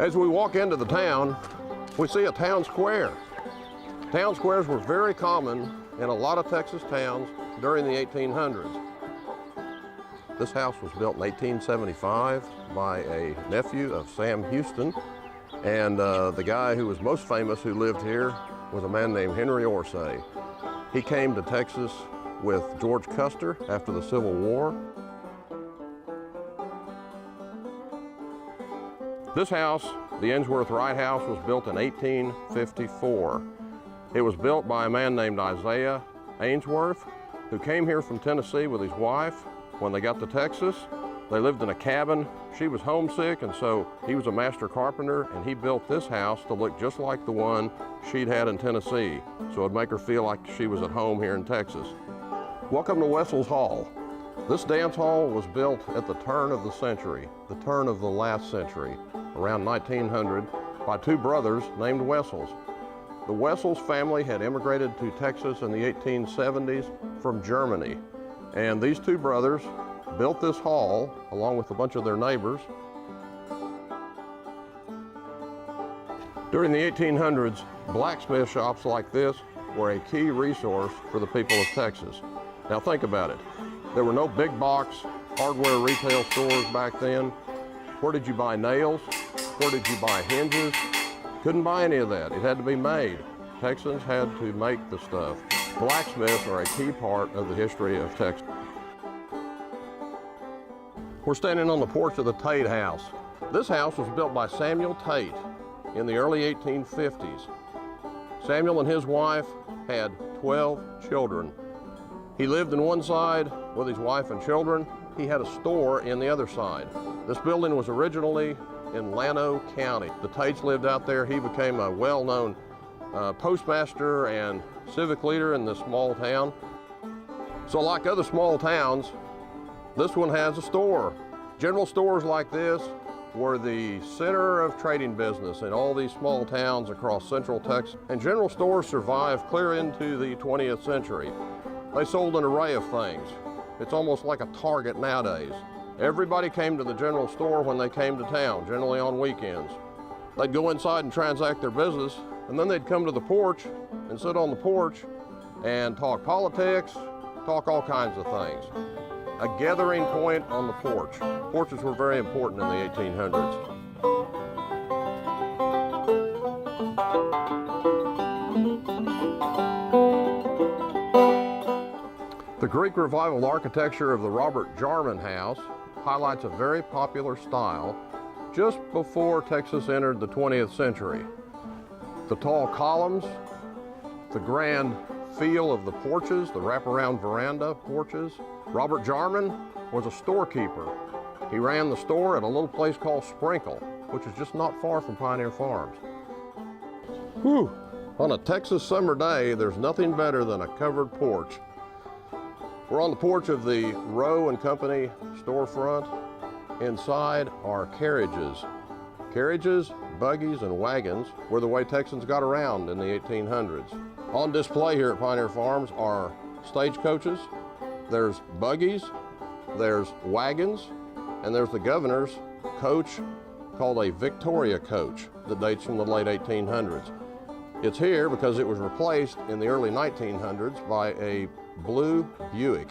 As we walk into the town, we see a town square. Town squares were very common in a lot of Texas towns during the 1800s. This house was built in 1875 by a nephew of Sam Houston, and the guy who was most famous who lived here was a man named Henry Orsay. He came to Texas with George Custer after the Civil War. This house, the Ainsworth Wright House, was built in 1854. It was built by a man named Isaiah Ainsworth, who came here from Tennessee with his wife. When they got to Texas, they lived in a cabin. She was homesick, and so he was a master carpenter, and he built this house to look just like the one she'd had in Tennessee, so it'd make her feel like she was at home here in Texas. Welcome to Wessel's Hall. This dance hall was built at the turn of the century, the turn of the last century, around 1900, by two brothers named Wessels. The Wessels family had immigrated to Texas in the 1870s from Germany, and these two brothers built this hall along with a bunch of their neighbors. During the 1800s, blacksmith shops like this were a key resource for the people of Texas. Now think about it. There were no big box hardware retail stores back then. Where did you buy nails? Where did you buy hinges? Couldn't buy any of that. It had to be made. Texans had to make the stuff. Blacksmiths are a key part of the history of Texas. We're standing on the porch of the Tate House. This house was built by Samuel Tate in the early 1850s. Samuel and his wife had 12 children. He lived in one side with his wife and children. He had a store in the other side. This building was originally in Llano County. The Tates lived out there. He became a well-known postmaster and civic leader in this small town. So like other small towns, this one has a store. General stores like this were the center of trading business in all these small towns across central Texas. And general stores survived clear into the 20th century. They sold an array of things. It's almost like a Target nowadays. Everybody came to the general store when they came to town, generally on weekends. They'd go inside and transact their business, and then they'd come to the porch and sit on the porch and talk politics, talk all kinds of things. A gathering point on the porch. Porches were very important in the 1800s. The Greek Revival architecture of the Robert Jarman House highlights a very popular style just before Texas entered the 20th century. The tall columns, the grand feel of the porches, the wraparound veranda porches. Robert Jarman was a storekeeper. He ran the store at a little place called Sprinkle, which is just not far from Pioneer Farms. Whew! On a Texas summer day, there's nothing better than a covered porch. We're on the porch of the Rowe & Company storefront. Inside are carriages. Carriages, buggies, and wagons were the way Texans got around in the 1800s. On display here at Pioneer Farms are stagecoaches, there's buggies, there's wagons, and there's the governor's coach called a Victoria coach that dates from the late 1800s. It's here because it was replaced in the early 1900s by a blue Buick.